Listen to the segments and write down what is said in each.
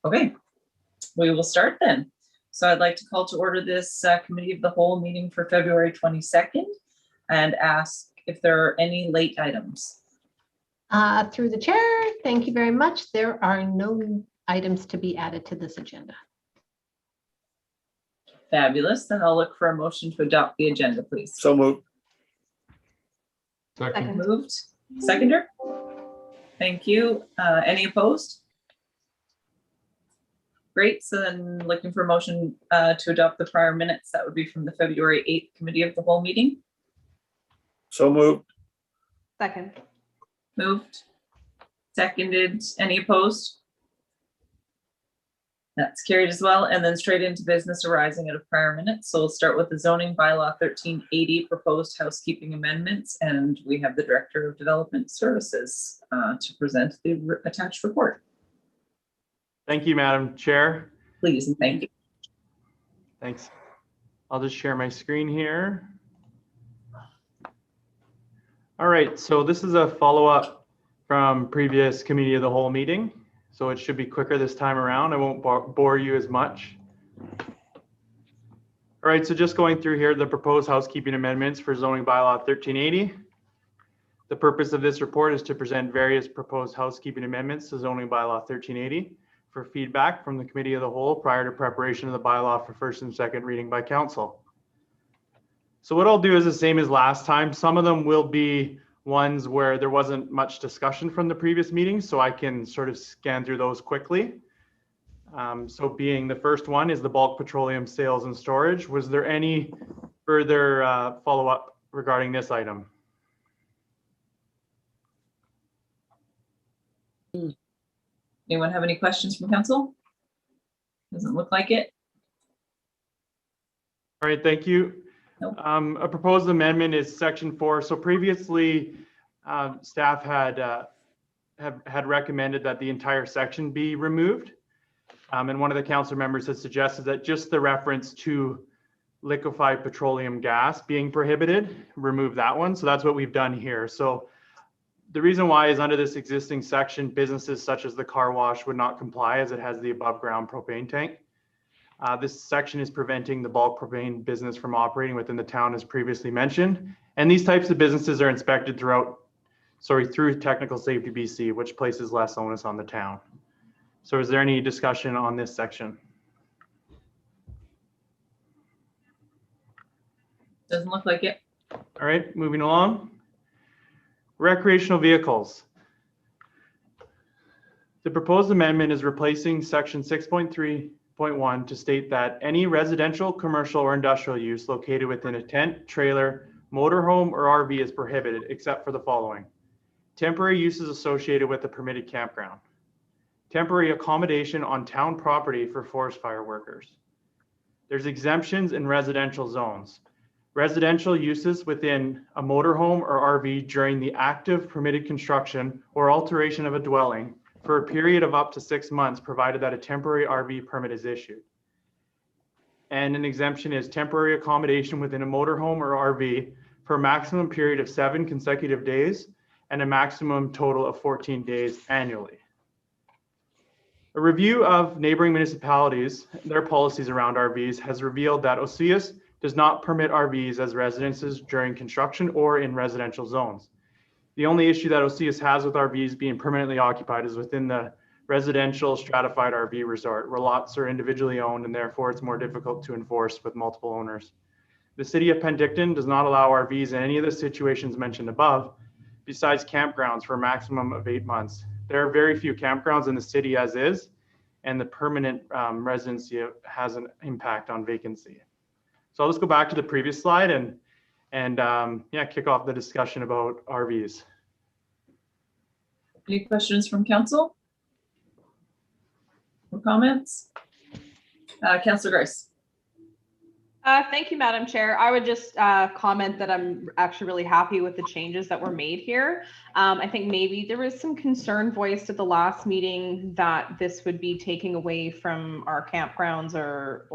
Okay, we will start then. So I'd like to call to order this Committee of the Whole meeting for February 22nd and ask if there are any late items. Through the chair, thank you very much. There are no items to be added to this agenda. Fabulous. Then I'll look for a motion to adopt the agenda, please. So moved. Second. Moved. Seconder? Thank you. Any opposed? Great. So then looking for a motion to adopt the prior minutes. That would be from the February 8th Committee of the Whole meeting. So moved. Second. Moved. Seconded. Any opposed? That's carried as well. And then straight into business arising out of prior minutes. So we'll start with the zoning bylaw 1380 proposed housekeeping amendments. And we have the Director of Development Services to present the attached report. Thank you, Madam Chair. Please and thank you. Thanks. I'll just share my screen here. All right, so this is a follow-up from previous Committee of the Whole meeting. So it should be quicker this time around. I won't bore you as much. All right, so just going through here, the proposed housekeeping amendments for zoning bylaw 1380. The purpose of this report is to present various proposed housekeeping amendments to zoning bylaw 1380 for feedback from the Committee of the Whole prior to preparation of the bylaw for first and second reading by council. So what I'll do is the same as last time. Some of them will be ones where there wasn't much discussion from the previous meeting, so I can sort of scan through those quickly. So being the first one is the bulk petroleum sales and storage. Was there any further follow-up regarding this item? Anyone have any questions from council? Doesn't look like it. All right, thank you. Nope. A proposed amendment is section 4. So previously, staff had recommended that the entire section be removed. And one of the council members has suggested that just the reference to liquefied petroleum gas being prohibited, remove that one. So that's what we've done here. So the reason why is under this existing section, businesses such as the car wash would not comply as it has the above ground propane tank. This section is preventing the bulk propane business from operating within the town as previously mentioned. And these types of businesses are inspected through Technical Safety BC, which places less onus on the town. So is there any discussion on this section? Doesn't look like it. All right, moving along. Recreational vehicles. The proposed amendment is replacing section 6.3.1 to state that any residential, commercial, or industrial use located within a tent, trailer, motorhome, or RV is prohibited except for the following: temporary uses associated with a permitted campground, temporary accommodation on town property for forest fire workers. There's exemptions in residential zones. Residential uses within a motorhome or RV during the active permitted construction or alteration of a dwelling for a period of up to 6 months, provided that a temporary RV permit is issued. And an exemption is temporary accommodation within a motorhome or RV for a maximum period of 7 consecutive days and a maximum total of 14 days annually. A review of neighboring municipalities, their policies around RVs, has revealed that Oceus does not permit RVs as residences during construction or in residential zones. The only issue that Oceus has with RVs being permanently occupied is within the residential stratified RV resort, where lots are individually owned and therefore it's more difficult to enforce with multiple owners. The city of Penticton does not allow RVs in any of the situations mentioned above, besides campgrounds for a maximum of 8 months. There are very few campgrounds in the city as is, and the permanent residency has an impact on vacancy. So I'll just go back to the previous slide and kick off the discussion about RVs. Any questions from council or comments? Councillor Grice. Thank you, Madam Chair. I would just comment that I'm actually really happy with the changes that were made here. I think maybe there was some concern voiced at the last meeting that this would be taking away from our campgrounds or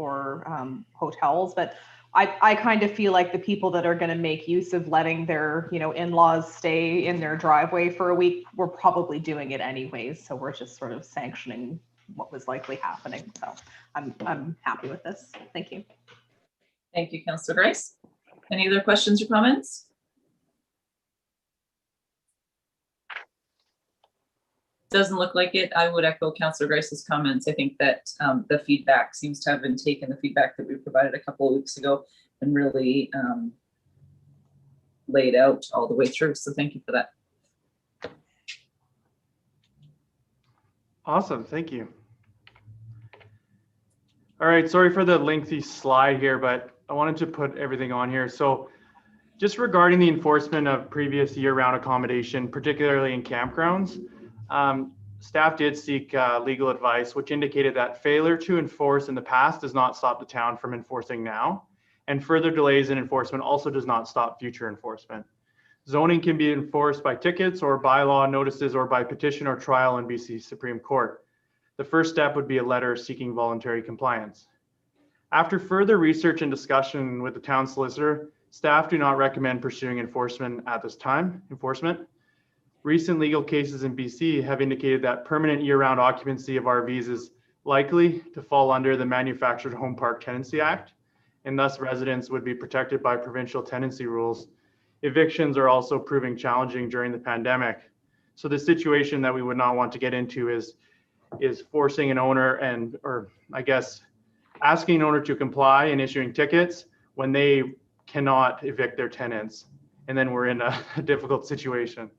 hotels, but I kind of feel like the people that are going to make use of letting their, in-laws stay in their driveway for a week, we're probably doing it anyways. So we're just sort of sanctioning what was likely happening. So I'm happy with this. Thank you. Thank you, Councillor Grice. Any other questions or comments? Doesn't look like it. I would echo Councillor Grice's comments. I think that the feedback seems to have been taken, the feedback that we provided a couple of weeks ago, and really laid out all the way through. So thank you for that. Awesome, thank you. All right, sorry for the lengthy slide here, but I wanted to put everything on here. So just regarding the enforcement of previous year-round accommodation, particularly in campgrounds, staff did seek legal advice, which indicated that failure to enforce in the past does not stop the town from enforcing now, and further delays in enforcement also does not stop future enforcement. Zoning can be enforced by tickets or bylaw notices or by petition or trial in BC Supreme Court. The first step would be a letter seeking voluntary compliance. After further research and discussion with the town solicitor, staff do not recommend pursuing enforcement at this time. Recent legal cases in BC have indicated that permanent year-round occupancy of RVs is likely to fall under the Manufactured Home Park Tenancy Act, and thus residents would be protected by provincial tenancy rules. Evictions are also proving challenging during the pandemic. So the situation that we would not want to get into is forcing an owner or I guess asking an owner to comply and issuing tickets when they cannot evict their tenants. And then we're in a difficult situation.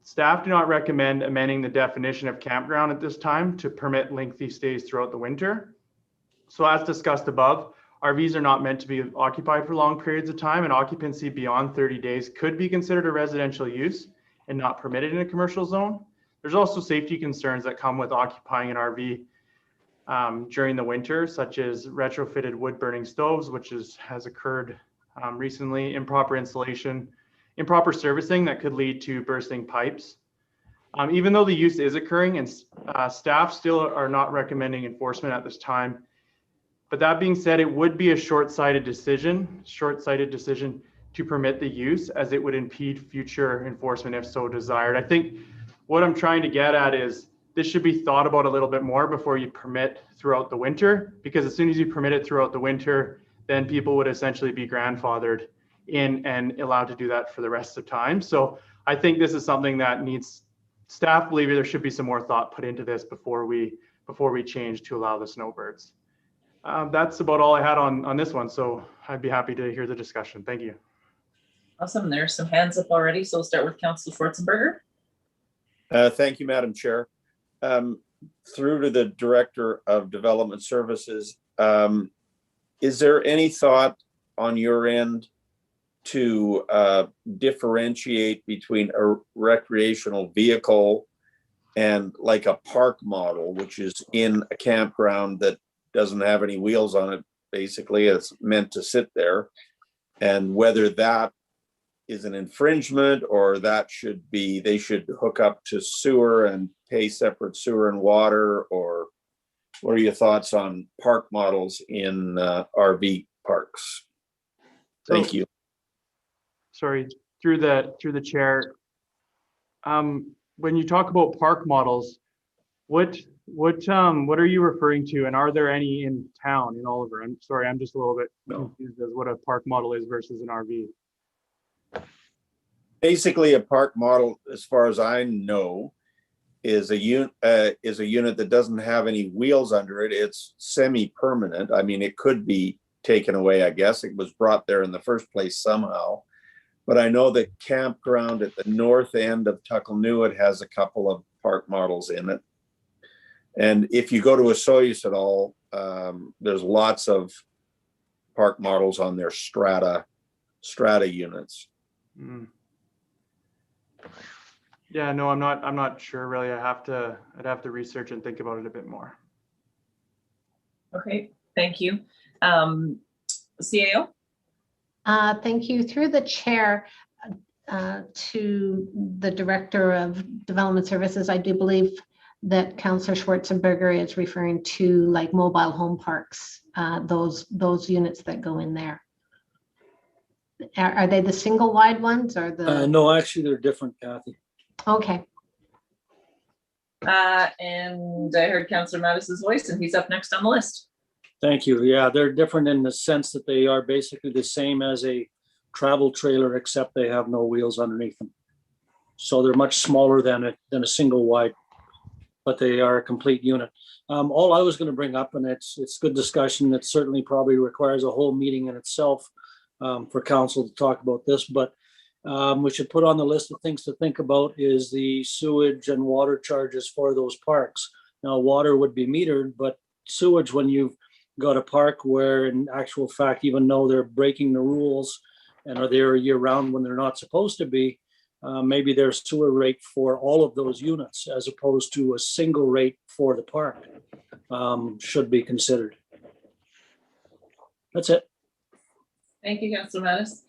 Staff do not recommend amending the definition of campground at this time to permit lengthy stays throughout the winter. So as discussed above, RVs are not meant to be occupied for long periods of time, and occupancy beyond 30 days could be considered a residential use and not permitted in a commercial zone. There's also safety concerns that come with occupying an RV during the winter, such as retrofitted wood burning stoves, which has occurred recently, improper installation, improper servicing that could lead to bursting pipes. Even though the use is occurring, and staff still are not recommending enforcement at this time. But that being said, it would be a short-sighted decision to permit the use, as it would impede future enforcement if so desired. I think what I'm trying to get at is this should be thought about a little bit more before you permit throughout the winter, because as soon as you permit it throughout the winter, then people would essentially be grandfathered in and allowed to do that for the rest of time. So I think this is something that staff believe there should be some more thought put into this before we change to allow the snowbirds. That's about all I had on this one. So I'd be happy to hear the discussion. Thank you. Awesome. There's some hands up already. So we'll start with Councillor Schwarzenberger. Thank you, Madam Chair. Through to the Director of Development Services, is there any thought on your end to differentiate between a recreational vehicle and like a park model, which is in a campground that doesn't have any wheels on it? Basically, it's meant to sit there, and whether that is an infringement or that they should hook up to sewer and pay separate sewer and water, or what are your thoughts on park models in RV parks? Thank you. Sorry, through the chair. When you talk about park models, what are you referring to, and are there any in town in Oliver? I'm sorry, I'm just a little bit confused as what a park model is versus an RV. Basically, a park model, as far as I know, is a unit that doesn't have any wheels under it. It's semi-permanent. I mean, it could be taken away, I guess. It was brought there in the first place somehow. But I know the campground at the north end of Tuckalnewit has a couple of park models in it. And if you go to Osoyoos at all, there's lots of park models on their strata units. Mm. Yeah, no, I'm not sure really. I'd have to research and think about it a bit more. Okay, thank you. CAO? Thank you. Through the chair to the Director of Development Services, I do believe that Councillor Schwarzenberger is referring to like mobile home parks, those units that go in there. Are they the single wide ones or the? No, actually, they're different, Kathy. Okay. And I heard Councillor Mattis's voice, and he's up next on the list. Thank you. Yeah, they're different in the sense that they are basically the same as a travel trailer, except they have no wheels underneath them. So they're much smaller than a single wide, but they are a complete unit. All I was going to bring up, and it's good discussion. It certainly probably requires a whole meeting in itself for council to talk about this, but we should put on the list of things to think about is the sewage and water charges for those parks. Now, water would be metered, but sewage, when you've got a park where in actual fact, even though they're breaking the rules and are there year round when they're not supposed to be, maybe there's sewer rate for all of those units as opposed to a single rate for the park should be considered. That's it. Thank you, Councillor Mattis.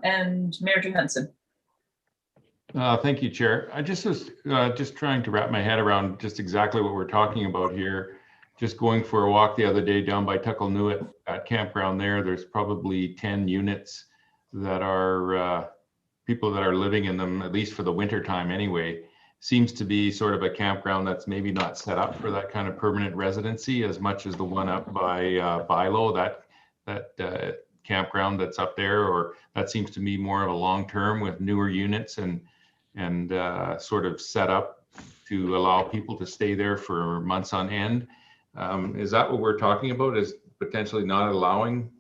And Mayor Johansson. Thank you, Chair. I just was just trying to wrap my head around just exactly what we're talking about here. Just going for a walk the other day down by Tuckalnuit at campground there. There's probably 10 units that are people that are living in them, at least for the winter time anyway. Seems to be sort of a campground that's maybe not set up for that kind of permanent residency as much as the one up by Bilo, that campground that's up there, or that seems to be more of a long-term with newer units and sort of set up to allow people to stay there for months on end. Is that what we're talking about, is potentially not allowing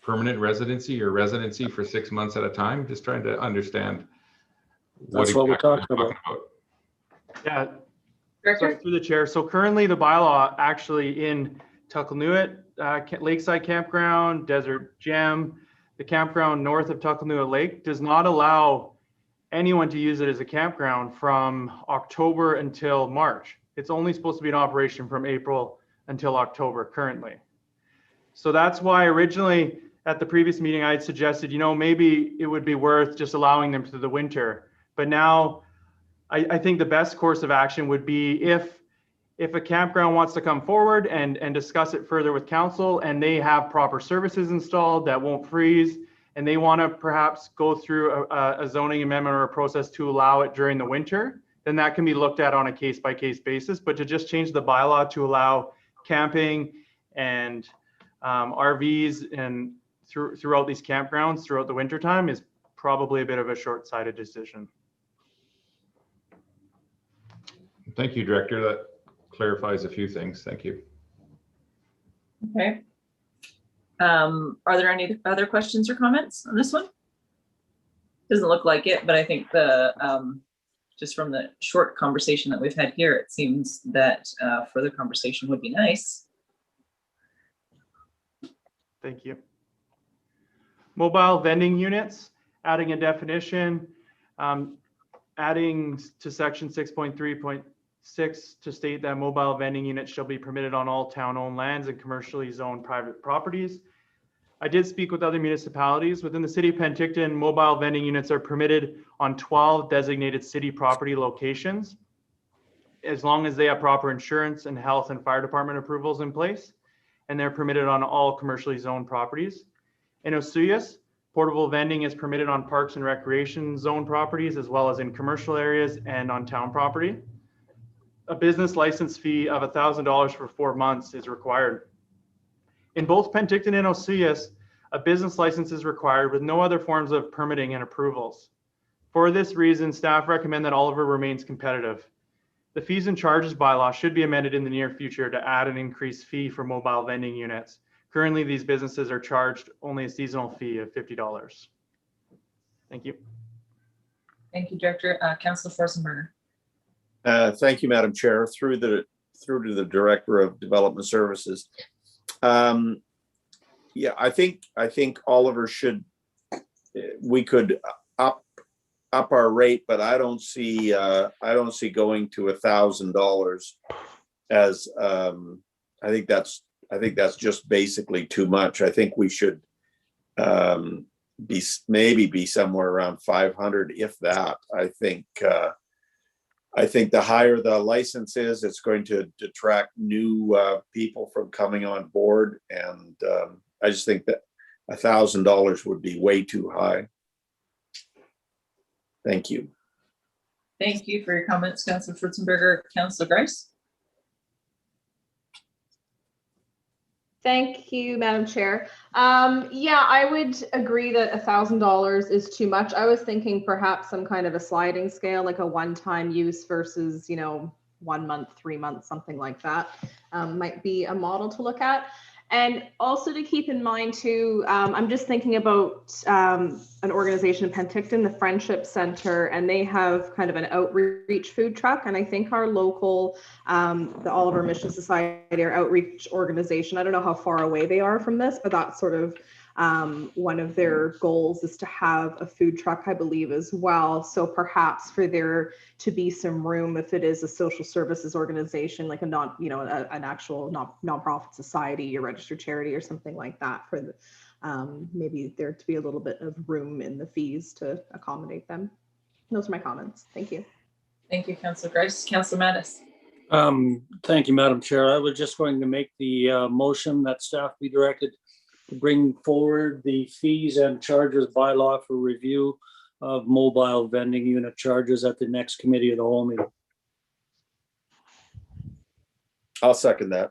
permanent residency or residency for 6 months at a time? Just trying to understand That's what we're talking about. Yeah, Director? so through the chair. So currently the bylaw actually in Tuckalnuit, Lakeside Campground, Desert Gem, the campground north of Tuckalnuit Lake does not allow anyone to use it as a campground from October until March. It's only supposed to be in operation from April until October currently. So that's why originally at the previous meeting, I had suggested, maybe it would be worth just allowing them through the winter. But now I think the best course of action would be if a campground wants to come forward and discuss it further with council and they have proper services installed that won't freeze, and they want to perhaps go through a zoning amendment or a process to allow it during the winter, then that can be looked at on a case-by-case basis. But to just change the bylaw to allow camping and RVs and throughout these campgrounds throughout the winter time is probably a bit of a short-sighted decision. Thank you, Director. That clarifies a few things. Thank you. Okay. Are there any other questions or comments on this one? Doesn't look like it, but I think just from the short conversation that we've had here, it seems that further conversation would be nice. Thank you. Mobile vending units, adding a definition, adding to section 6.3.6 to state that mobile vending units shall be permitted on all town-owned lands and commercially zoned private properties. I did speak with other municipalities. Within the city of Penticton, mobile vending units are permitted on 12 designated city property locations, as long as they have proper insurance and health and fire department approvals in place, and they're permitted on all commercially zoned properties. In Osuyas, portable vending is permitted on parks and recreation zone properties, as well as in commercial areas and on town property. A business license fee of $1,000 for 4 months is required. In both Penticton and Osuyas, a business license is required with no other forms of permitting and approvals. For this reason, staff recommend that Oliver remains competitive. The fees and charges bylaw should be amended in the near future to add an increased fee for mobile vending units. Currently, these businesses are charged only a seasonal fee of $50. Thank you. Thank you, Director. Councillor Forsenberger. Thank you, Madam Chair. Through to the Director of Development Services. Yeah, I think Oliver should. We could up our rate, but I don't see going to $1,000 as I think that's just basically too much. I think we should be somewhere around 500, if that. I think the higher the license is, it's going to detract new people from coming on board, and I just think that $1,000 would be way too high. Thank you. Thank you for your comments, Councillor Schwarzenberger. Councillor Grice? Thank you, Madam Chair. Yeah, I would agree that $1,000 is too much. I was thinking perhaps some kind of a sliding scale, like a one-time use versus, 1 month, 3 months, something like that, might be a model to look at. And also to keep in mind too, I'm just thinking about an organization in Penticton, the Friendship Center, and they have kind of an outreach food truck. And I think our local, the Oliver Mission Society, our outreach organization, I don't know how far away they are from this, but that's sort of one of their goals is to have a food truck, I believe, as well. So perhaps for there to be some room, if it is a social services organization, like an actual nonprofit society or registered charity or something like that, for the, maybe there to be a little bit of room in the fees to accommodate them. Those are my comments. Thank you. Thank you, Councillor Grice. Councillor Mattis? Thank you, Madam Chair. I was just going to make the motion that staff be directed to bring forward the fees and charges bylaw for review of mobile vending unit charges at the next committee of the whole meeting. I'll second that.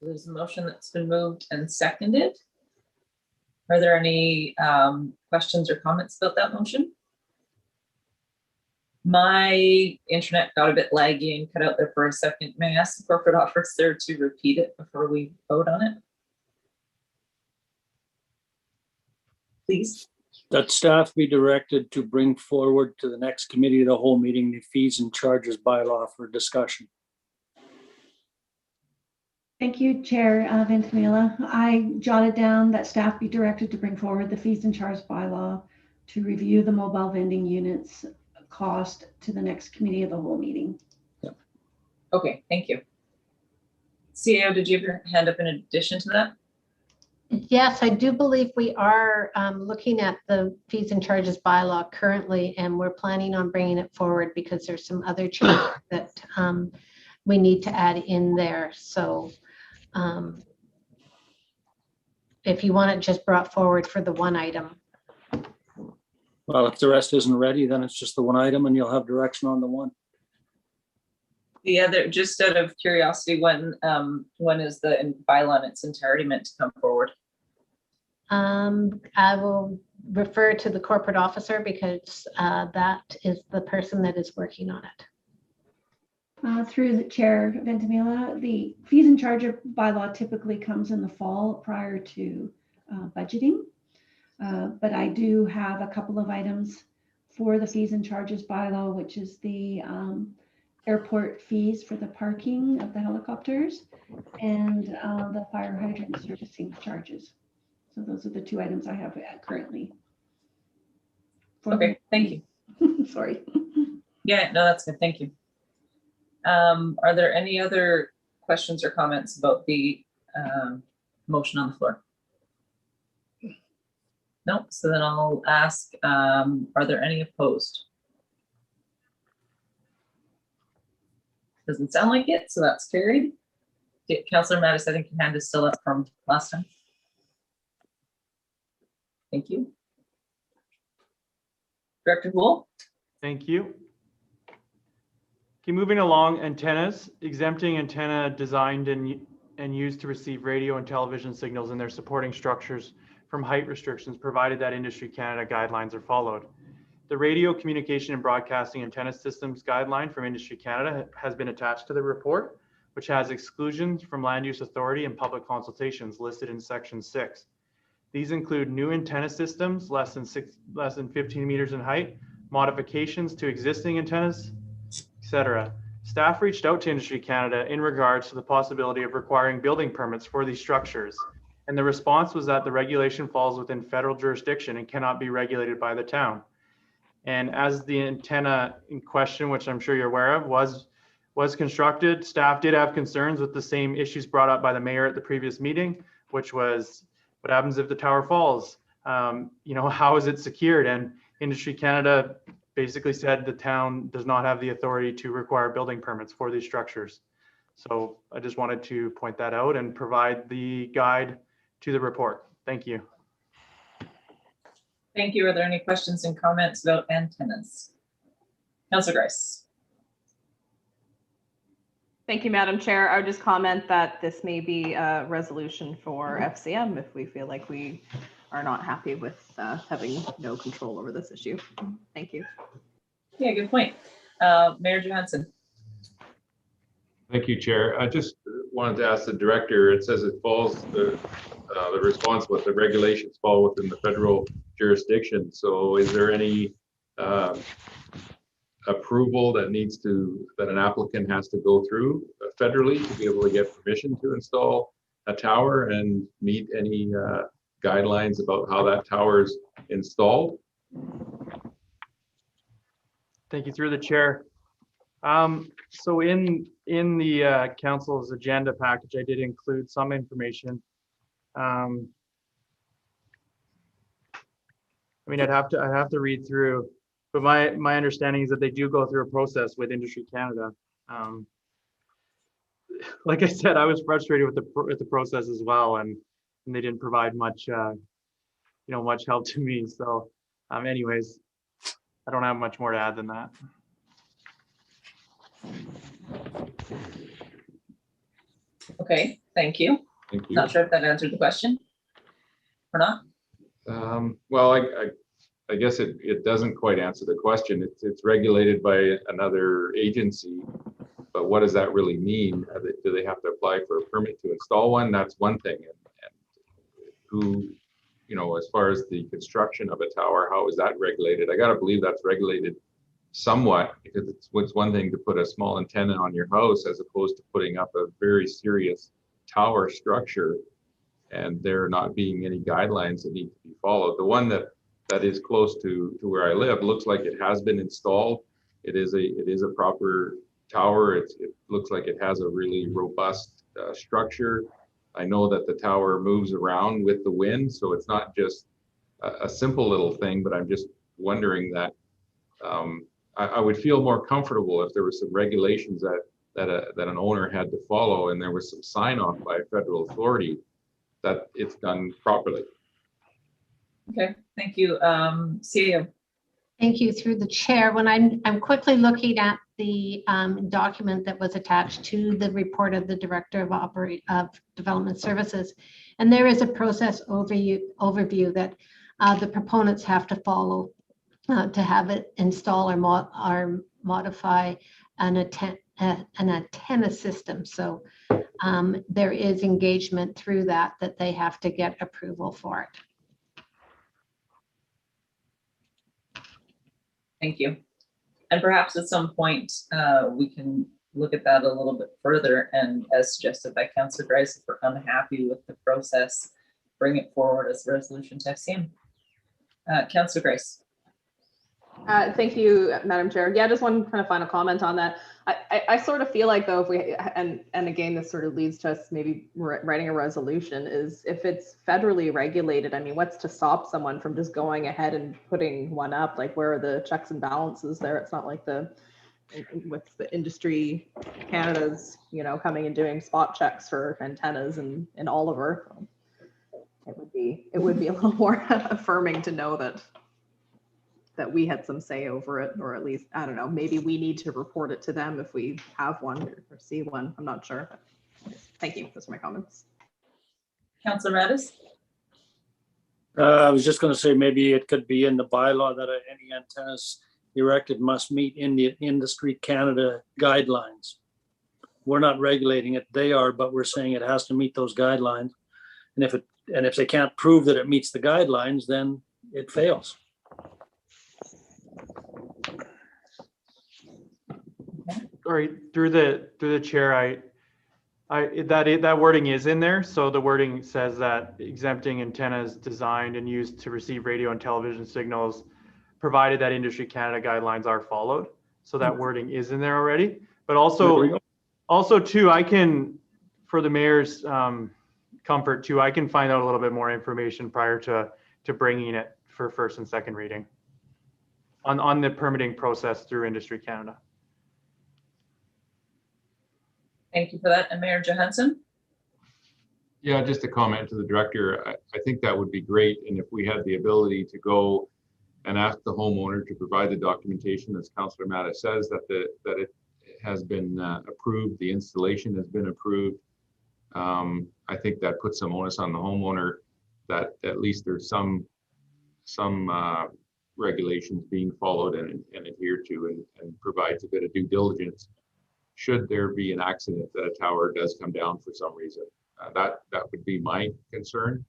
There's a motion that's been moved and seconded. Are there any questions or comments about that motion? My internet got a bit laggy and cut out there for a second. May I ask the corporate officer to repeat it before we vote on it? Please. That staff be directed to bring forward to the next committee of the whole meeting the fees and charges bylaw for discussion. Thank you, Chair Ventimiglia. I jotted down that staff be directed to bring forward the fees and charges bylaw to review the mobile vending units cost to the next committee of the whole meeting. Okay, thank you. CEO, did you have your hand up in addition to that? Yes, I do believe we are looking at the fees and charges bylaw currently, and we're planning on bringing it forward because there's some other changes that we need to add in there. So if you want it just brought forward for the one item. Well, if the rest isn't ready, then it's just the one item and you'll have direction on the one. The other, just out of curiosity, when is the bylaw in its entirety meant to come forward? I will refer to the corporate officer because that is the person that is working on it. Through the Chair Ventimiglia, the fees and charges bylaw typically comes in the fall prior to budgeting. But I do have a couple of items for the fees and charges bylaw, which is the airport fees for the parking of the helicopters and the fire hydrant servicing charges. So those are the two items I have currently. Okay, thank you. Sorry. Yeah, no, that's good. Thank you. Are there any other questions or comments about the motion on the floor? No, so then I'll ask, are there any opposed? Doesn't sound like it, so that's carried. Councillor Mattis, I think your hand is still up from last time. Thank you. Director Gould? Thank you. Okay, moving along, antennas, exempting antenna designed and used to receive radio and television signals in their supporting structures from height restrictions, provided that Industry Canada guidelines are followed. The Radio Communication and Broadcasting Antenna Systems Guideline from Industry Canada has been attached to the report, which has exclusions from land use authority and public consultations listed in section 6. These include new antenna systems less than 15 meters in height, modifications to existing antennas, etc. Staff reached out to Industry Canada in regards to the possibility of requiring building permits for these structures. And the response was that the regulation falls within federal jurisdiction and cannot be regulated by the town. And as the antenna in question, which I'm sure you're aware of, was constructed, staff did have concerns with the same issues brought up by the mayor at the previous meeting, which was what happens if the tower falls? How is it secured? And Industry Canada basically said the town does not have the authority to require building permits for these structures. So I just wanted to point that out and provide the guide to the report. Thank you. Thank you. Are there any questions and comments about antennas? Councillor Grice. Thank you, Madam Chair. I would just comment that this may be a resolution for FCM if we feel like we are not happy with having no control over this issue. Thank you. Yeah, good point. Mayor Johansson. Thank you, Chair. I just wanted to ask the director, it says it falls, the response with the regulations fall within the federal jurisdiction. So is there any approval that that an applicant has to go through federally to be able to get permission to install a tower and meet any guidelines about how that tower is installed? Thank you, through the chair. So in the council's agenda package, I did include some information. I mean, I'd have to read through, but my understanding is that they do go through a process with Industry Canada. Like I said, I was frustrated with the process as well, and they didn't provide much, much help to me. So, anyways, I don't have much more to add than that. Okay, thank you. Thank you. Not sure if that answered the question or not. Well, I guess it doesn't quite answer the question. It's regulated by another agency, but what does that really mean? Do they have to apply for a permit to install one? That's one thing. And who, as far as the construction of a tower, how is that regulated? I got to believe that's regulated somewhat, because it's one thing to put a small antenna on your house as opposed to putting up a very serious tower structure and there not being any guidelines that need to be followed. The one that is close to where I live looks like it has been installed. It is a proper tower. It looks like it has a really robust structure. I know that the tower moves around with the wind, so it's not just a simple little thing, but I'm just wondering that I would feel more comfortable if there were some regulations that an owner had to follow, and there was some sign off by a federal authority that it's done properly. Okay, thank you. CEO. Thank you, through the chair. When I'm quickly looking at the document that was attached to the report of the Director of Development Services, and there is a process overview that the proponents have to follow to have it install or modify an antenna system. So there is engagement through that they have to get approval for it. Thank you. And perhaps at some point, we can look at that a little bit further, and as suggested by Councillor Grice, if we're unhappy with the process, bring it forward as a resolution to FCM. Councillor Grice. Thank you, Madam Chair. Yeah, just one kind of final comment on that. I sort of feel like, though, if we, and again, this sort of leads to us maybe writing a resolution, is if it's federally regulated, I mean, what's to stop someone from just going ahead and putting one up? Like, where are the checks and balances there? It's not like with the Industry Canada's, coming and doing spot checks for antennas in Oliver. It would be a little more affirming to know that we had some say over it, or at least, I don't know, maybe we need to report it to them if we have one or see one. I'm not sure. Thank you. Those are my comments. Councillor Radis. I was just going to say maybe it could be in the bylaw that any antennas erected must meet Industry Canada guidelines. We're not regulating it; they are, but we're saying it has to meet those guidelines. And if they can't prove that it meets the guidelines, then it fails. Sorry, through the chair, that wording is in there. So the wording says that exempting antennas designed and used to receive radio and television signals, provided that Industry Canada guidelines are followed. So that wording is in there already. But also too, I can, for the mayor's comfort too, I can find out a little bit more information prior to bringing it for first and second reading on the permitting process through Industry Canada. Thank you for that. And Mayor Johansson? Yeah, just a comment to the director. I think that would be great. And if we had the ability to go and ask the homeowner to provide the documentation, as Councillor Mattis says, that it has been approved, the installation has been approved. I think that puts some onus on the homeowner that at least there's some regulations being followed and adhered to, and provides a bit of due diligence should there be an accident that a tower does come down for some reason. That would be my concern.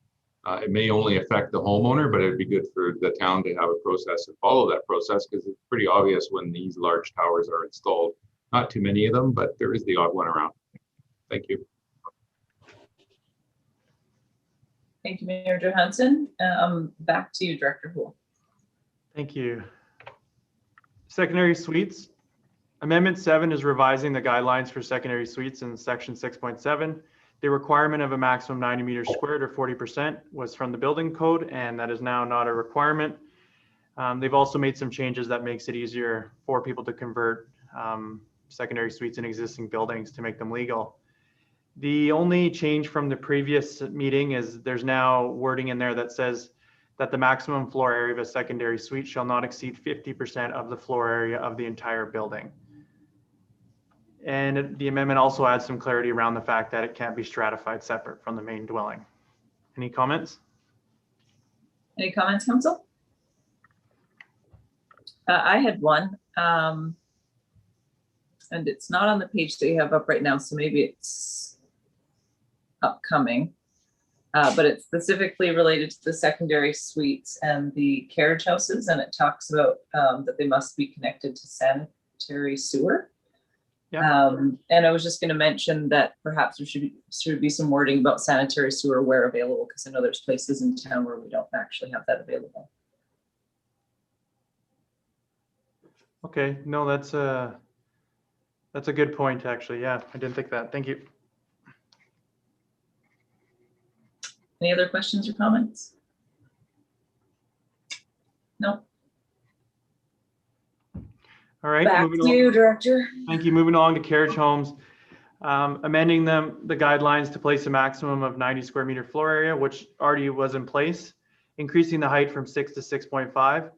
It may only affect the homeowner, but it'd be good for the town to have a process and follow that process, because it's pretty obvious when these large towers are installed. Not too many of them, but there is the odd one around. Thank you. Thank you, Mayor Johansson. Back to you, Director Houle. Thank you. Secondary suites. Amendment 7 is revising the guidelines for secondary suites in section 6.7. The requirement of a maximum 90 meters squared or 40% was from the building code, and that is now not a requirement. They've also made some changes that makes it easier for people to convert secondary suites in existing buildings to make them legal. The only change from the previous meeting is there's now wording in there that says that the maximum floor area of a secondary suite shall not exceed 50% of the floor area of the entire building. And the amendment also adds some clarity around the fact that it can't be stratified separate from the main dwelling. Any comments? Any comments, Council? I had one, and it's not on the page that you have up right now, so maybe it's upcoming. But it's specifically related to the secondary suites and the carriage houses, and it talks about that they must be connected to sanitary sewer. Yeah. And I was just going to mention that perhaps there should be some wording about sanitary sewer where available, because I know there's places in town where we don't actually have that available. Okay, no, that's a good point, actually. Yeah, I didn't think that. Thank you. Any other questions or comments? No. All right. Back to you, Director. Thank you. Moving along to carriage homes, amending the guidelines to place a maximum of 90 square meter floor area, which already was in place, increasing the height from 6 to 6.5.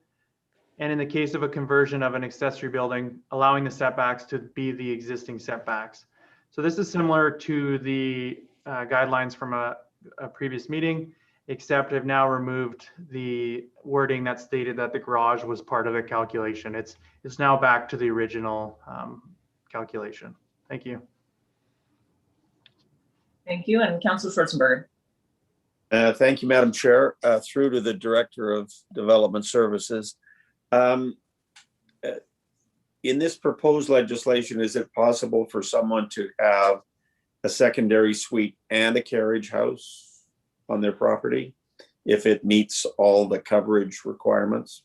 And in the case of a conversion of an accessory building, allowing the setbacks to be the existing setbacks. So this is similar to the guidelines from a previous meeting, except I've now removed the wording that stated that the garage was part of the calculation. It's now back to the original calculation. Thank you. Thank you. And Councilor Schwarzenberger. Thank you, Madam Chair. Through to the Director of Development Services. In this proposed legislation, is it possible for someone to have a secondary suite and a carriage house on their property if it meets all the coverage requirements?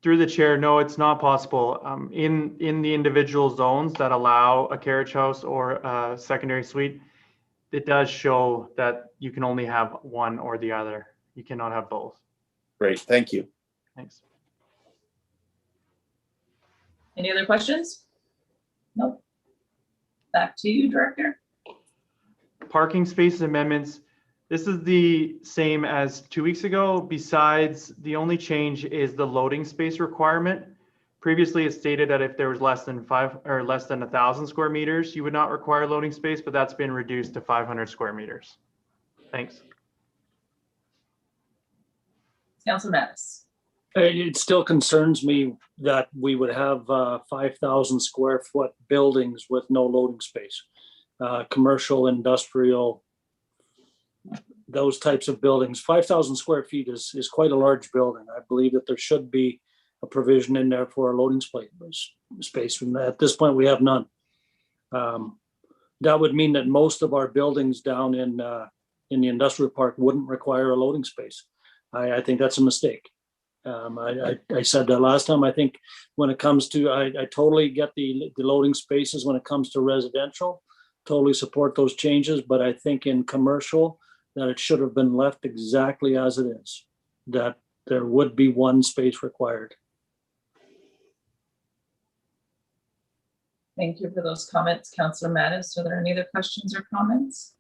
Through the chair, no, it's not possible. In the individual zones that allow a carriage house or a secondary suite, it does show that you can only have one or the other. You cannot have both. Great, thank you. Thanks. Any other questions? Nope. Back to you, Director. Parking space amendments. This is the same as 2 weeks ago. Besides, the only change is the loading space requirement. Previously, it stated that if there was less than 1,000 square meters, you would not require loading space, but that's been reduced to 500 square meters. Thanks. Councilor Mattis. It still concerns me that we would have 5,000 square foot buildings with no loading space. Commercial, industrial, those types of buildings. 5,000 square feet is quite a large building. I believe that there should be a provision in there for a loading space. And at this point, we have none. That would mean that most of our buildings down in the industrial park wouldn't require a loading space. I think that's a mistake. I said that last time. I think when it comes to, I totally get the loading spaces when it comes to residential, totally support those changes, but I think in commercial that it should have been left exactly as it is, that there would be one space required. Thank you for those comments, Councilor Mattis. Are there any other questions or comments?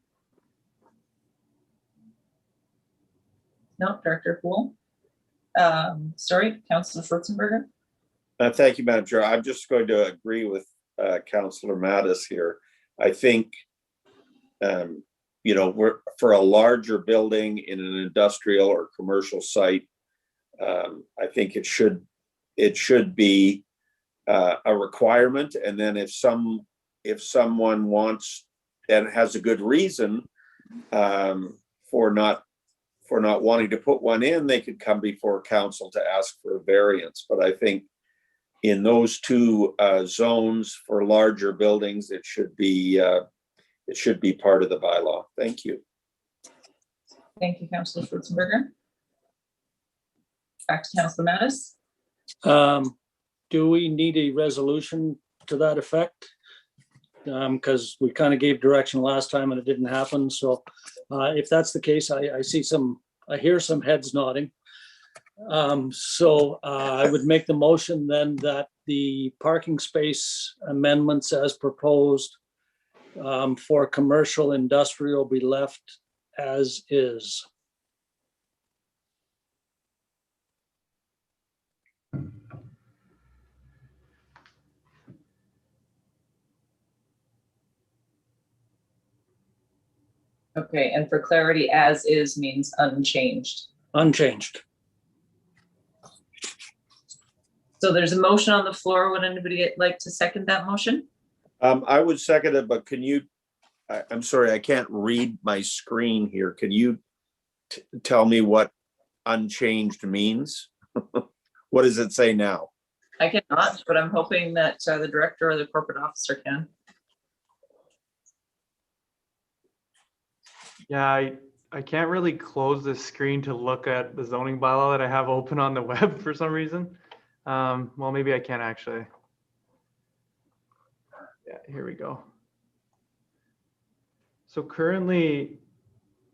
No, Director Houle. Sorry, Councillor Schwarzenberger. Thank you, Madam Chair. I'm just going to agree with Councillor Mattis here. I think, we're for a larger building in an industrial or commercial site. I think it should be a requirement, and then if someone wants and has a good reason for not wanting to put one in, they could come before council to ask for a variance. But I think in those two zones for larger buildings, it should be part of the bylaw. Thank you. Thank you, Councillor Schwarzenberger. Back to Councillor Mattis. Do we need a resolution to that effect? Because we kind of gave direction last time and it didn't happen. So if that's the case, I hear some heads nodding. I would make the motion then that the parking space amendments as proposed for commercial industrial be left as is. Okay, and for clarity, as is means unchanged. Unchanged. So there's a motion on the floor. Would anybody like to second that motion? I would second it, but can you, I'm sorry, I can't read my screen here. Can you tell me what unchanged means? What does it say now? I cannot, but I'm hoping that the director or the corporate officer can. Yeah, I can't really close this screen to look at the zoning bylaw that I have open on the web for some reason. Well, maybe I can actually. Yeah, here we go. So currently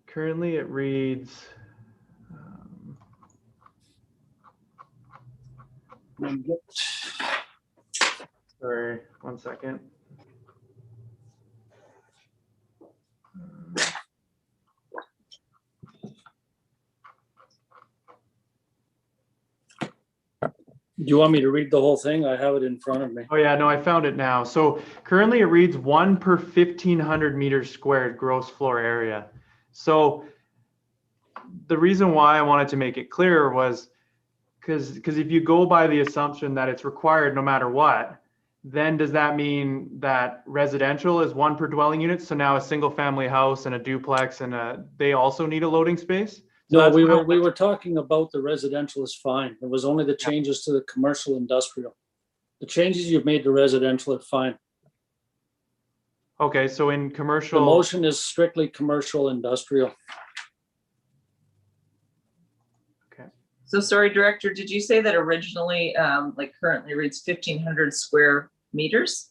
it reads, sorry, 1 second. Do you want me to read the whole thing? I have it in front of me. Oh yeah, no, I found it now. So currently it reads 1 per 1,500 meters squared gross floor area. So the reason why I wanted to make it clear was because if you go by the assumption that it's required no matter what, then does that mean that residential is 1 per dwelling unit? So now a single family house and a duplex and they also need a loading space? So No, we were talking about the residential is fine. It was only the changes to the commercial industrial. The changes you've made to residential are fine. Okay, so in The commercial. motion is strictly commercial industrial. Okay. So sorry, Director, did you say that originally, like currently reads 1,500 square meters?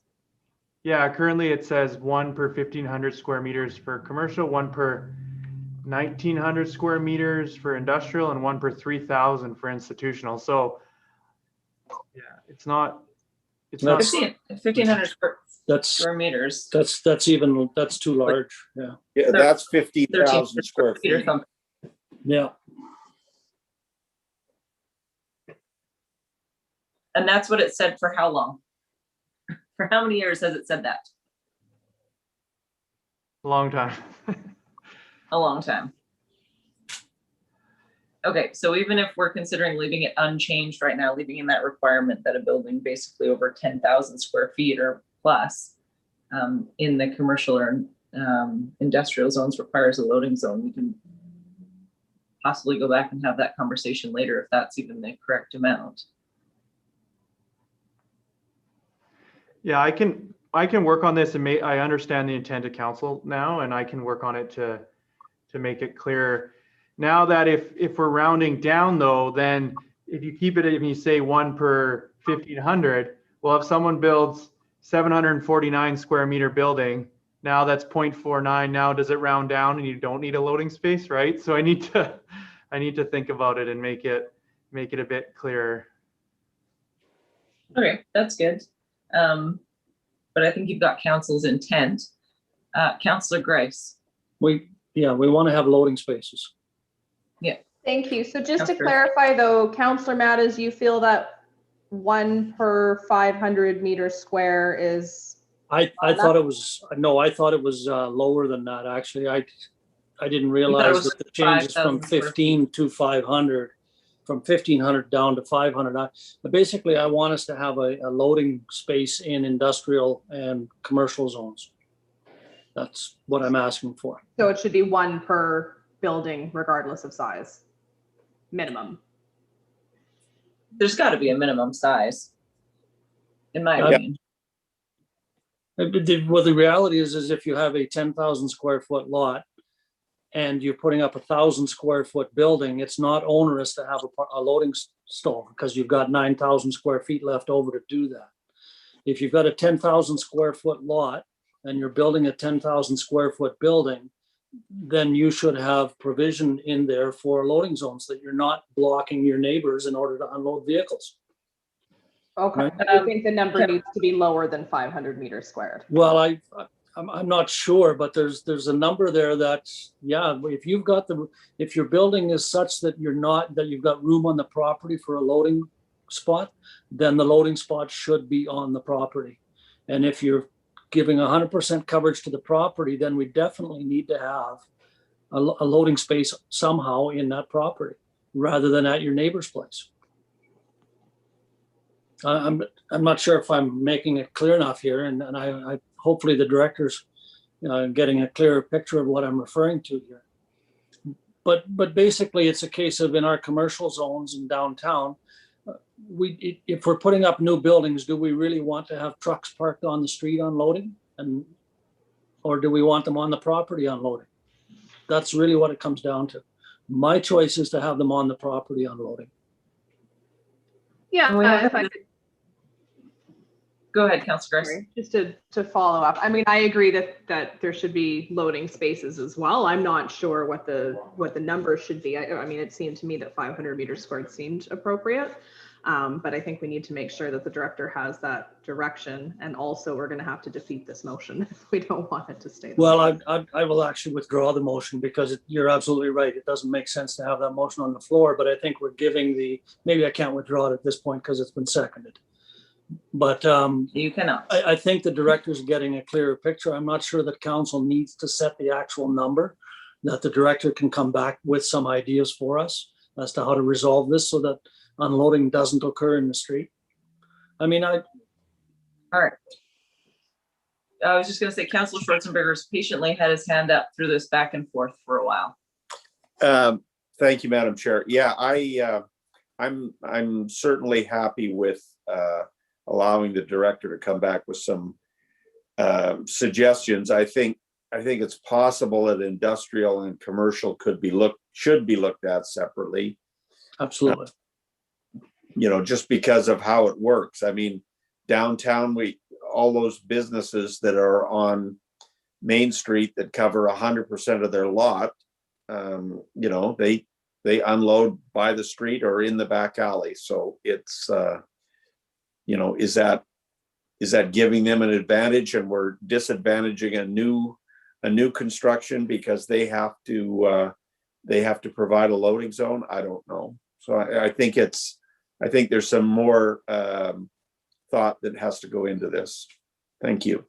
Yeah, currently it says 1 per 1,500 square meters for commercial, 1 per 1,900 square meters for industrial, and 1 per 3,000 for institutional. So yeah, it's not 1,500 That's square meters. that's too large. Yeah. Yeah, that's 50,000 square feet or feet. something. Yeah. And that's what it said for how long? For how many years has it said that? a long time. A long time. Okay, so even if we're considering leaving it unchanged right now, leaving in that requirement that a building basically over 10,000 square feet or plus in the commercial or industrial zones requires a loading zone, we can possibly go back and have that conversation later if that's even the correct amount. Yeah, I can work on this and I understand the intent of council now, and I can work on it to make it clear. Now that if we're rounding down though, then if you keep it, if you say 1 per 1,500, well, if someone builds 749 square meter building, now that's 0.49. Now does it round down and you don't need a loading space, right? So I need to think about it and make it a bit clearer. Okay, that's good. But I think you've got council's intent. Councillor Grace. We want to have loading spaces. Thank you. So just to Counselor. clarify though, Counselor Mattes, you feel that 1 per 500 meters square is, I thought it was, no, I thought it was lower than that, actually. I didn't realize was that the changes from 5,000 square 15 to 500, from 1,500 down to 500. But basically, I want us to have a loading space in industrial and commercial zones. That's what I'm asking for. so it should be 1 per building regardless of size, minimum. There's got to be a minimum size, in my Yeah. opinion. Well, the reality is if you have a 10,000 square foot lot and you're putting up 1,000 square foot building, it's not onerous to have a loading store because you've got 9,000 square feet left over to do that. If you've got a 10,000 square foot lot and you're building a 10,000 square foot building, then you should have provision in there for loading zones that you're not blocking your neighbors in order to unload vehicles. Okay. Right. I think the number needs to be lower than 500 meters squared. Well, I'm not sure, but there's a number there that, yeah, if your building is such that you've got room on the property for a loading spot, then the loading spot should be on the property. And if you're giving 100% coverage to the property, then we definitely need to have a loading space somehow in that property rather than at your neighbor's place. I'm not sure if I'm making it clear enough here, and I hopefully the director's getting a clearer picture of what I'm referring to here. But basically, it's a case of in our commercial zones in downtown, if we're putting up new buildings, do we really want to have trucks parked on the street unloading, or do we want them on the property unloading? That's really what it comes down to. My choice is to have them on the property unloading. Yeah, if I could. Go ahead, Councilor Grace. Sorry, just to follow up. I mean, I agree that there should be loading spaces as well. I'm not sure what the number should be. I mean, it seemed to me that 500 meters squared seemed appropriate. But I think we need to make sure that the director has that direction. And also we're going to have to defeat this motion if we don't want it to stay. Well, I will actually withdraw the motion because you're absolutely right. It doesn't make sense to have that motion on the floor, but I think we're giving maybe I can't withdraw it at this point because it's been seconded. But you cannot. I think the director's getting a clearer picture. I'm not sure that council needs to set the actual number, that the director can come back with some ideas for us as to how to resolve this so that unloading doesn't occur in the street. I mean, all right. I was just going to say, Councilor Schwarzenberger's patiently had his hand up through this back and forth for a while. Thank you, Madam Chair. Yeah, I'm certainly happy with allowing the director to come back with some suggestions. I think it's possible that industrial and commercial should be looked at separately. absolutely. Just because of how it works. I mean, downtown, all those businesses that are on Main Street that cover 100% of their lot, they unload by the street or in the back alley. So it's, is that giving them an advantage and we're disadvantaging a new construction because they have to provide a loading zone? I don't know. So I think there's some more thought that has to go into this. Thank you.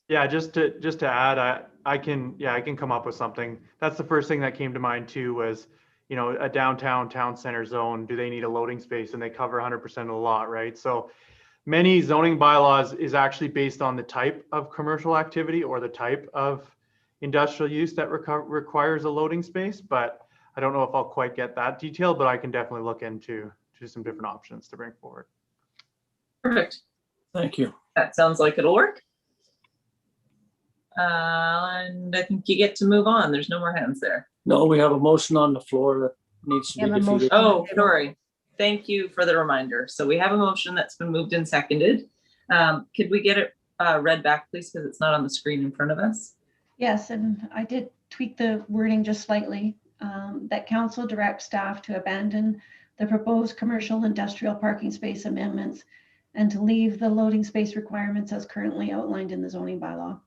Yeah, just to add, I can come up with something. That's the first thing that came to mind too was, a downtown town center zone, do they need a loading space? And they cover 100% of the lot, right? So many zoning bylaws is actually based on the type of commercial activity or the type of industrial use that requires a loading space, but I don't know if I'll quite get that detail, but I can definitely look into some different options to bring forward. Perfect. Thank you. That sounds like it'll work. And I think you get to move on. There's no more hands there. No, we have a motion on the floor that needs to be Yeah, the defeated. Oh, sorry. Thank you for the reminder. So we have a motion that's been moved and seconded. Could we get it read back, please? Because it's not on the screen in front of us. Yes, and I did tweak the wording just slightly. That council directs staff to abandon the proposed commercial industrial parking space amendments and to leave the loading space requirements as currently outlined in the zoning bylaw.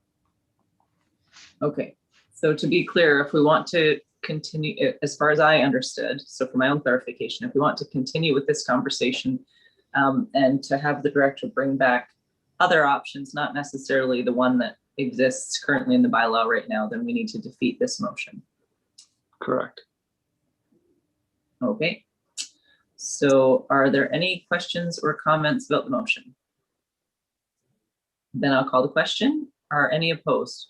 Okay. So to be clear, if we want to continue, as far as I understood, so for my own clarification, if we want to continue with this conversation and to have the director bring back other options, not necessarily the one that exists currently in the bylaw right now, then we need to defeat this motion. Correct. Okay. So are there any questions or comments about the motion? Then I'll call the question. Are any opposed?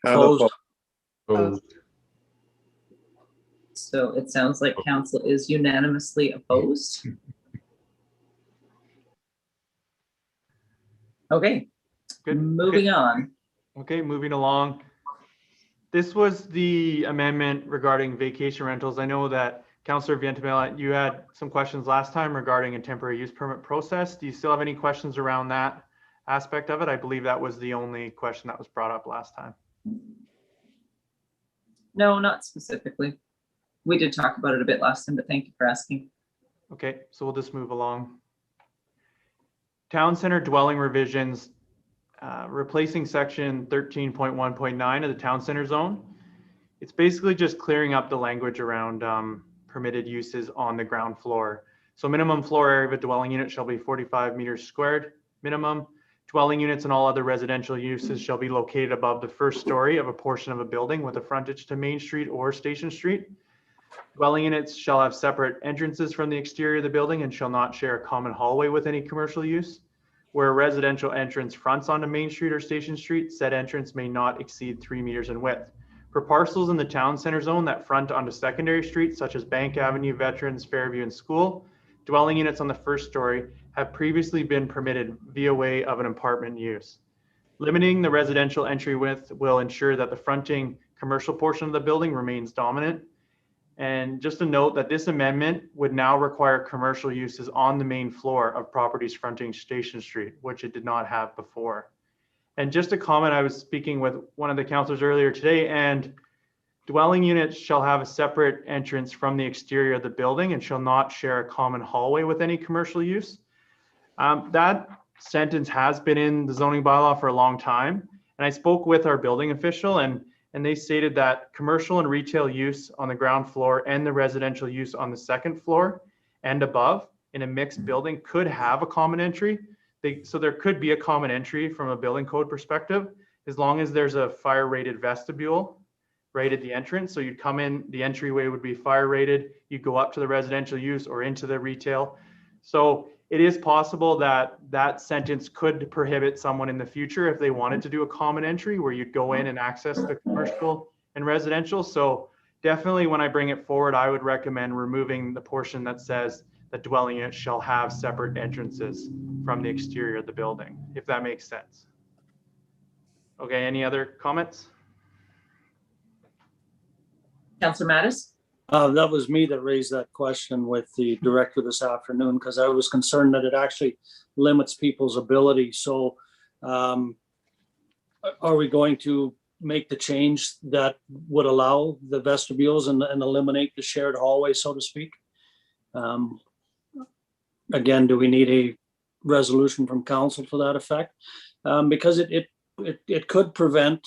I'm Opposed. opposed. So it sounds like council is unanimously opposed. Okay, Good. moving on. Okay, moving along. This was the amendment regarding vacation rentals. I know that Councillor Vientimilla, you had some questions last time regarding a temporary use permit process. Do you still have any questions around that aspect of it? I believe that was the only question that was brought up last time. No, not specifically. We did talk about it a bit last time, but thank you for asking. Okay, so we'll just move along. Town center dwelling revisions, replacing section 13.1.9 of the town center zone. It's basically just clearing up the language around permitted uses on the ground floor. So minimum floor area of a dwelling unit shall be 45 meters squared minimum. Dwelling units and all other residential uses shall be located above the first story of a portion of a building with a frontage to Main Street or Station Street. Dwelling units shall have separate entrances from the exterior of the building and shall not share a common hallway with any commercial use. Where a residential entrance fronts onto Main Street or Station Street, said entrance may not exceed 3 meters in width. For parcels in the town center zone that front onto secondary streets such as Bank Avenue, Veterans, Fairview, and School, dwelling units on the first story have previously been permitted via way of an apartment use. Limiting the residential entry width will ensure that the fronting commercial portion of the building remains dominant. And just a note that this amendment would now require commercial uses on the main floor of properties fronting Station Street, which it did not have before. And just a comment, I was speaking with one of the councilors earlier today, and dwelling units shall have a separate entrance from the exterior of the building and shall not share a common hallway with any commercial use. That sentence has been in the zoning bylaw for a long time. And I spoke with our building official and they stated that commercial and retail use on the ground floor and the residential use on the second floor and above in a mixed building could have a common entry. So there could be a common entry from a building code perspective, as long as there's a fire rated vestibule right at the entrance. So you'd come in, the entryway would be fire rated, you go up to the residential use or into the retail. So it is possible that that sentence could prohibit someone in the future if they wanted to do a common entry where you'd go in and access the commercial and residential. So definitely when I bring it forward, I would recommend removing the portion that says that dwelling units shall have separate entrances from the exterior of the building, if that makes sense. Okay, any other comments? Councillor Mattis? That was me that raised that question with the director this afternoon, because I was concerned that it actually limits people's ability. So are we going to make the change that would allow the vestibules and eliminate the shared hallway, so to speak? Again, do we need a resolution from council to that effect? Because it could prevent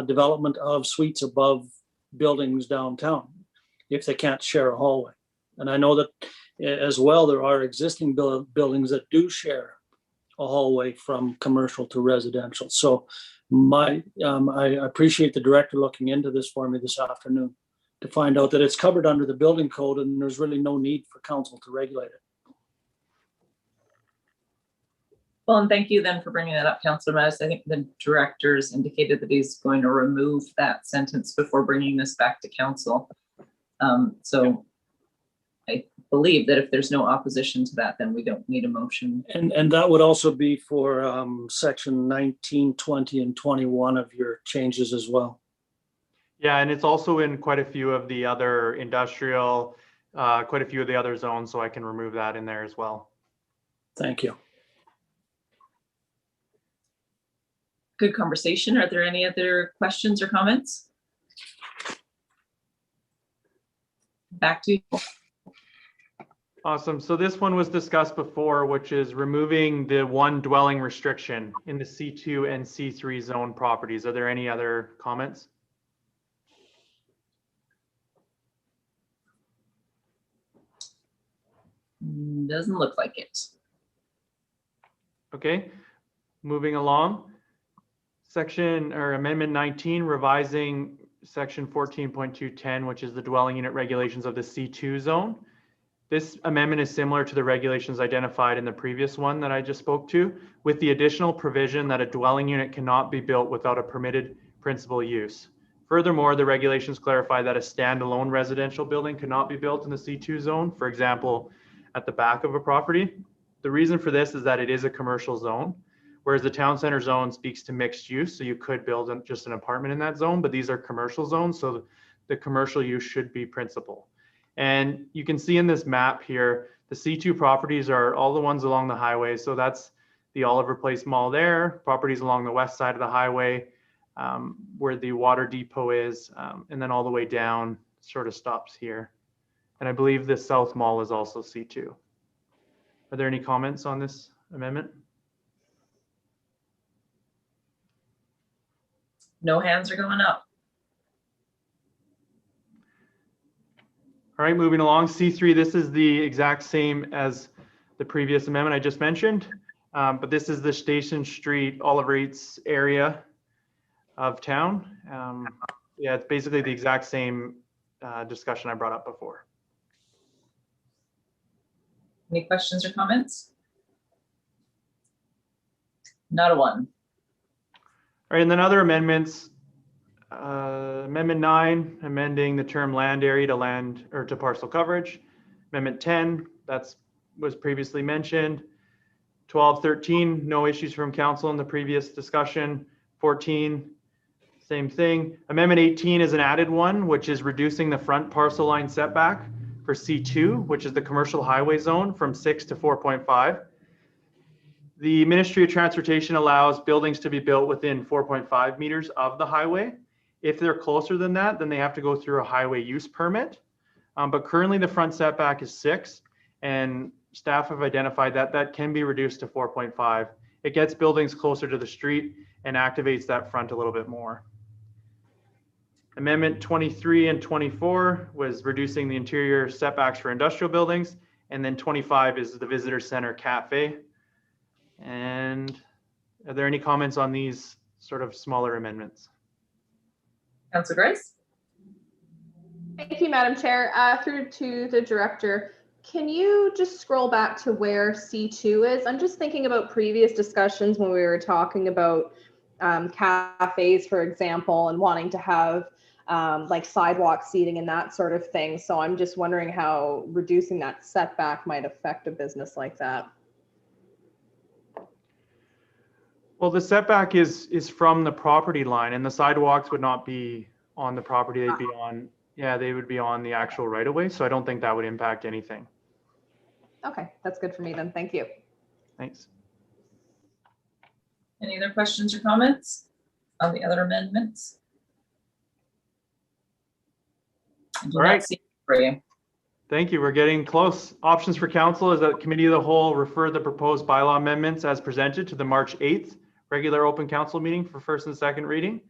development of suites above buildings downtown if they can't share a hallway. And I know that as well, there are existing buildings that do share a hallway from commercial to residential. So I appreciate the director looking into this for me this afternoon to find out that it's covered under the building code and there's really no need for council to regulate it. Well, and thank you then for bringing that up, Councillor Mattis. I think the director's indicated that he's going to remove that sentence before bringing this back to council. So I believe that if there's no opposition to that, then we don't need a motion. And that would also be for section 19, 20, and 21 of your changes as well. Yeah, and it's also in quite a few of the other industrial, quite a few of the other zones, so I can remove that in there as well. Thank you. Good conversation. Are there any other questions or comments? Back to you. Awesome. So this one was discussed before, which is removing the one dwelling restriction in the C2 and C3 zone properties. Are there any other comments? Doesn't look like it. Okay, moving along. Section or Amendment 19, revising Section 14.210, which is the dwelling unit regulations of the C2 zone. This amendment is similar to the regulations identified in the previous one that I just spoke to, with the additional provision that a dwelling unit cannot be built without a permitted principal use. Furthermore, the regulations clarify that a standalone residential building cannot be built in the C2 zone, for example, at the back of a property. The reason for this is that it is a commercial zone, whereas the town center zone speaks to mixed use, so you could build just an apartment in that zone, but these are commercial zones, so the commercial use should be principal. And you can see in this map here, the C2 properties are all the ones along the highway. So that's the Oliver Place Mall there, properties along the west side of the highway, where the water depot is, and then all the way down sort of stops here. And I believe the South Mall is also C2. Are there any comments on this amendment? No hands are going up. All right, moving along, C3, this is the exact same as the previous amendment I just mentioned, but this is the Station Street, Oliver Eats area of town. Yeah, it's basically the exact same discussion I brought up before. Any questions or comments? Not a one. All right, and then other amendments. Amendment 9, amending the term land area to land or to parcel coverage. Amendment 10, was previously mentioned. 12, 13, no issues from council in the previous discussion. 14, same thing. Amendment 18 is an added one, which is reducing the front parcel line setback for C2, which is the commercial highway zone, from 6 to 4.5. The Ministry of Transportation allows buildings to be built within 4.5 meters of the highway. If they're closer than that, then they have to go through a highway use permit. But currently the front setback is 6, and staff have identified that that can be reduced to 4.5. It gets buildings closer to the street and activates that front a little bit more. Amendment 23 and 24 was reducing the interior setbacks for industrial buildings. And then 25 is the visitor center cafe. And are there any comments on these sort of smaller amendments? Councilor Grice? Thank you, Madam Chair. Through to the director, can you just scroll back to where C2 is? I'm just thinking about previous discussions when we were talking about cafes, for example, and wanting to have like sidewalk seating and that sort of thing. So I'm just wondering how reducing that setback might affect a business like that. Well, the setback is from the property line, and the sidewalks would not be on the property. They'd be on, yeah, they would be on the actual right of way. So I don't think that would impact anything. Okay, that's good for me then. Thank you. Thanks. Any other questions or comments on the other amendments? I do All not right. see it for you. Thank you. We're getting close. Options for council is that committee of the whole refer the proposed bylaw amendments as presented to the March 8th regular open council meeting for first and second reading.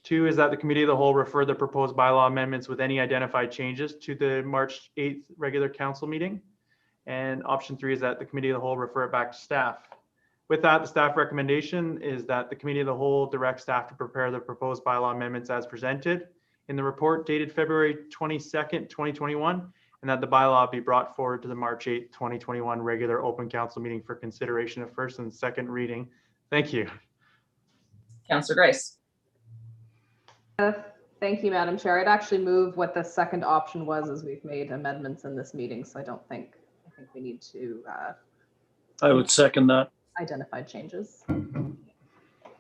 2 is that the committee of the whole refer the proposed bylaw amendments with any identified changes to the March 8th regular council meeting. And option 3 is that the committee of the whole refer it back to staff. With that, the staff recommendation is that the committee of the whole direct staff to prepare the proposed bylaw amendments as presented in the report dated February 22nd, 2021, and that the bylaw be brought forward to the March 8th, 2021 regular open council meeting for consideration of first and second reading. Thank you. Councilor Grice? Thank you, Madam Chair. I'd actually move what the second option was, as we've made amendments in this meeting. So I think we need to I would second that. identify changes.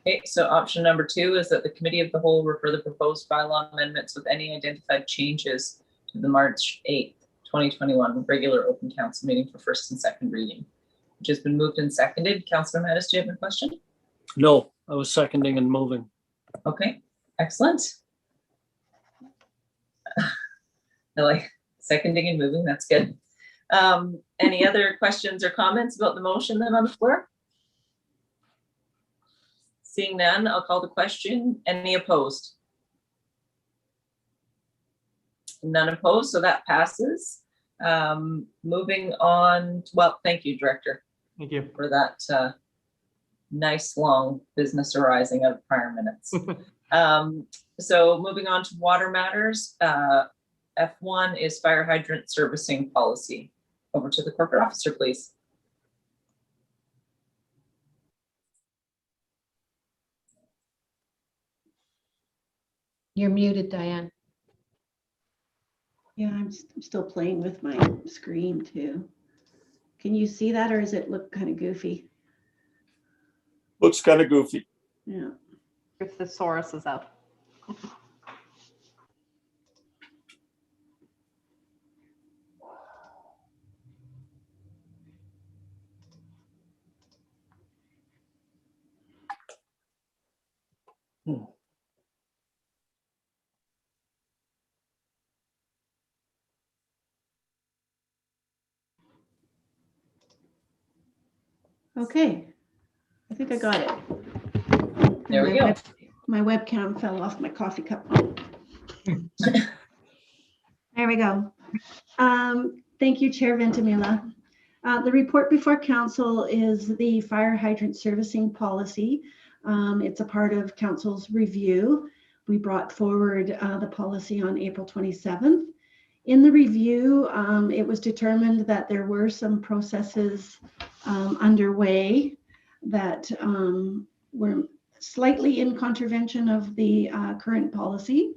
Okay, so option number 2 is that the committee of the whole refer the proposed bylaw amendments with any identified changes to the March 8th, 2021 regular open council meeting for first and second reading, which has been moved and seconded. Councilor Mattis, do you have a question? No, I was seconding and moving. Okay, excellent. I like seconding and moving, that's good. Any other questions or comments about the motion then on the floor? Seeing none, I'll call the question. Any opposed? None opposed, so that passes. Moving on, well, thank you, Director, Thank you. for that nice long business arising out of prior minutes. So moving on to water matters, F1 is fire hydrant servicing policy. Over to the corporate officer, please. You're muted, Diane. Yeah, I'm still playing with my screen too. Can you see that, or does it look kind of goofy? Looks kind of goofy. Yeah. Your thesaurus is up. Okay. I think I got it. There we go. My webcam fell off my coffee cup. There we go. Thank you, Chair Ventimiglia. The report before council is the fire hydrant servicing policy. It's a part of council's review. We brought forward the policy on April 27th. In the review, it was determined that there were some processes underway that were slightly in contravention of the current policy.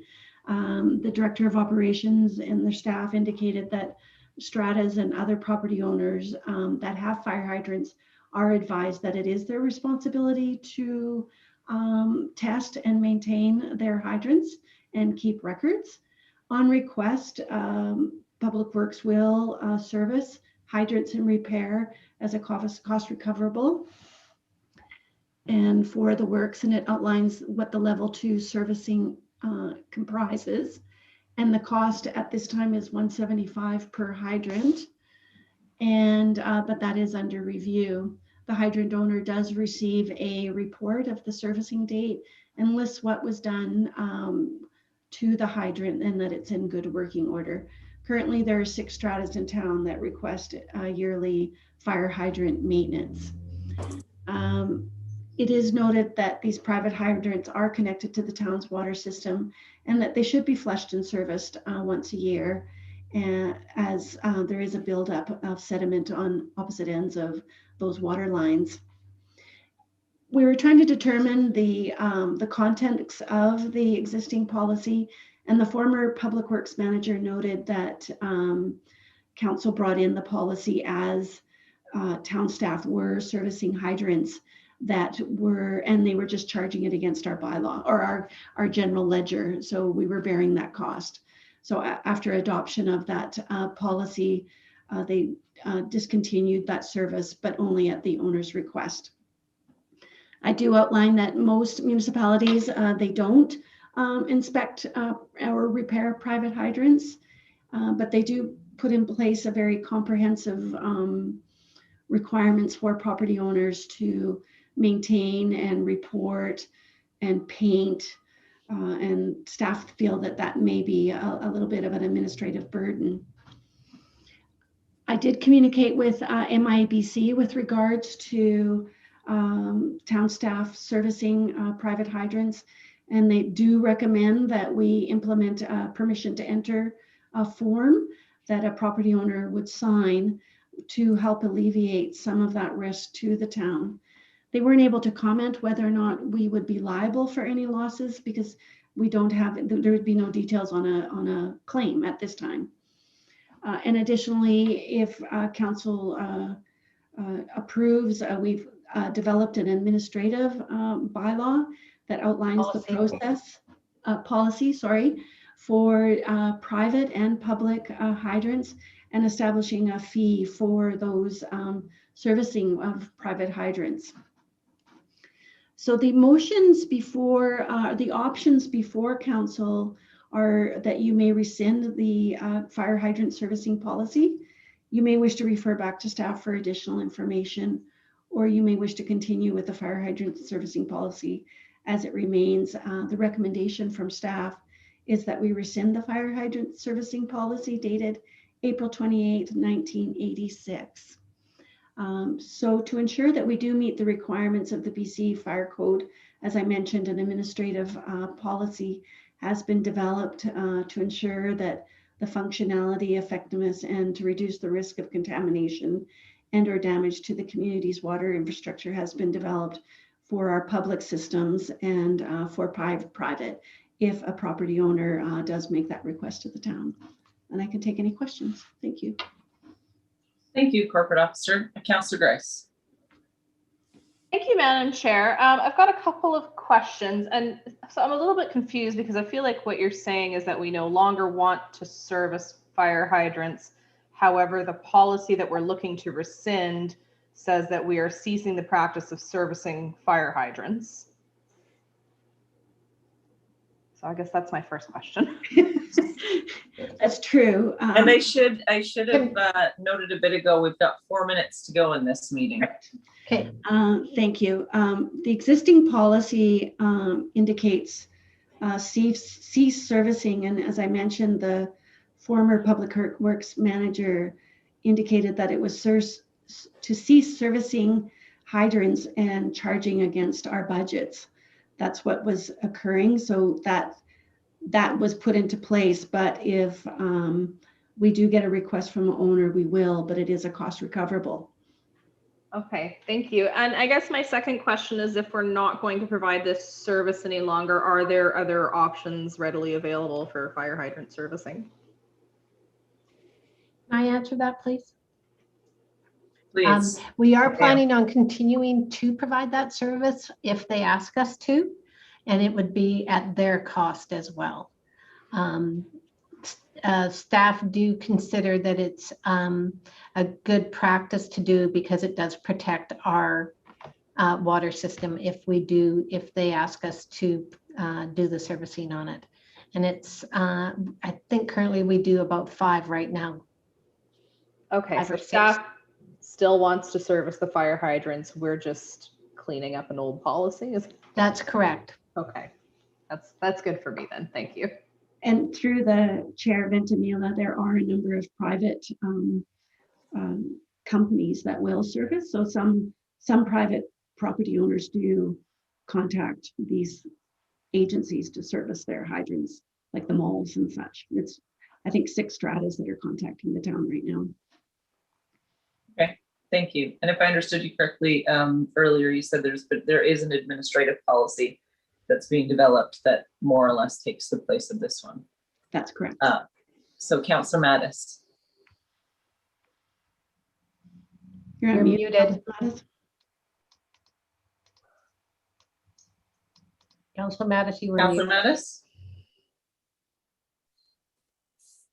The Director of Operations and their staff indicated that stratas and other property owners that have fire hydrants are advised that it is their responsibility to test and maintain their hydrants and keep records. On request, Public Works will service hydrants and repair as a cost recoverable and for the works, and it outlines what the level 2 servicing comprises. And the cost at this time is $175 per hydrant, and but that is under review. The hydrant owner does receive a report of the servicing date and lists what was done to the hydrant and that it's in good working order. Currently, there are 6 stratas in town that request yearly fire hydrant maintenance. It is noted that these private hydrants are connected to the town's water system and that they should be flushed and serviced once a year, as there is a buildup of sediment on opposite ends of those water lines. We were trying to determine the contents of the existing policy, and the former Public Works manager noted that council brought in the policy as town staff were servicing hydrants that were, and they were just charging it against our bylaw or our general ledger. So we were bearing that cost. So after adoption of that policy, they discontinued that service, but only at the owner's request. I do outline that most municipalities, they don't inspect or repair private hydrants, but they do put in place a very comprehensive requirements for property owners to maintain and report and paint, and staff feel that that may be a little bit of an administrative burden. I did communicate with MIBC with regards to town staff servicing private hydrants, and they do recommend that we implement a permission to enter a form that a property owner would sign to help alleviate some of that risk to the town. They weren't able to comment whether or not we would be liable for any losses because we don't have, there would be no details on a claim at this time. And additionally, if council approves, we've developed an administrative bylaw that outlines the process, policy, for private and public hydrants, and establishing a fee for those servicing of private hydrants. So the motions before, the options before council are that you may rescind the fire hydrant servicing policy. You may wish to refer back to staff for additional information, or you may wish to continue with the fire hydrant servicing policy as it remains. The recommendation from staff is that we rescind the fire hydrant servicing policy dated April 28, 1986. So to ensure that we do meet the requirements of the BC Fire Code, as I mentioned, an administrative policy has been developed to ensure that the functionality, effectiveness, and to reduce the risk of contamination and or damage to the community's water infrastructure has been developed for our public systems and for private, if a property owner does make that request to the town. And I can take any questions. Thank you. Thank you, Corporate Officer. Councillor Grice. Thank you, Madam Chair. I've got a couple of questions, and so I'm a little bit confused because I feel like what you're saying is that we no longer want to service fire hydrants. However, the policy that we're looking to rescind says that we are ceasing the practice of servicing fire hydrants. So I guess that's my first question. That's true. And I should have noted a bit ago, we've got 4 minutes to go in this meeting. Okay. Thank you. The existing policy indicates cease servicing. And as I mentioned, the former Public Works manager indicated that it was to cease servicing hydrants and charging against our budgets. That's what was occurring. So that was put into place. But if we do get a request from an owner, we will, but it is a cost recoverable. Okay, thank you. And I guess my second question is, if we're not going to provide this service any longer, are there other options readily available for fire hydrant servicing? Can I answer that, please? Please. We are planning on continuing to provide that service if they ask us to, and it would be at their cost as well. Staff do consider that it's a good practice to do because it does protect our water system if they ask us to do the servicing on it. And it's, I think currently we do about 5 right now. Okay, 5 so or 6. staff still wants to service the fire hydrants. We're just cleaning up an old policy. That's correct. Okay, that's good for me then. Thank you. And through the chair, Ventimiglia, there are a number of private companies that will service. So some private property owners do contact these agencies to service their hydrants, like the malls and such. It's, I think, 6 stratas that are contacting the town right now. Okay, thank you. And if I understood you correctly, earlier you said there is an administrative policy that's being developed that more or less takes the place of this one. That's correct. So Councillor Mattis. You're muted. Councilor Mattis, you were Councillor muted. Mattis?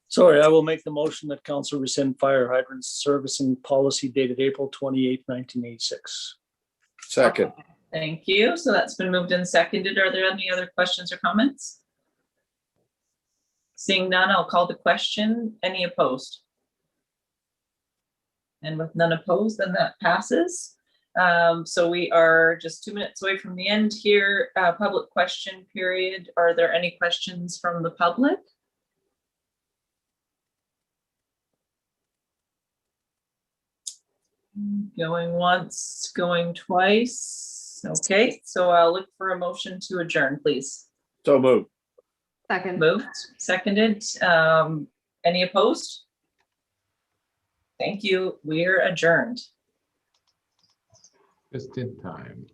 Sorry, I will make the motion that council rescind fire hydrants servicing policy dated April 28, 1986. Second. Okay, thank you. So that's been moved and seconded. Are there any other questions or comments? Seeing none, I'll call the question. Any opposed? And with none opposed, then that passes. So we are just 2 minutes away from the end here. Public question period. Are there any questions from the public? Going once, going twice. Okay, so I'll look for a motion to adjourn, please. So moved. Second. Moved, seconded. Any opposed? Thank you. We're adjourned. Just in time.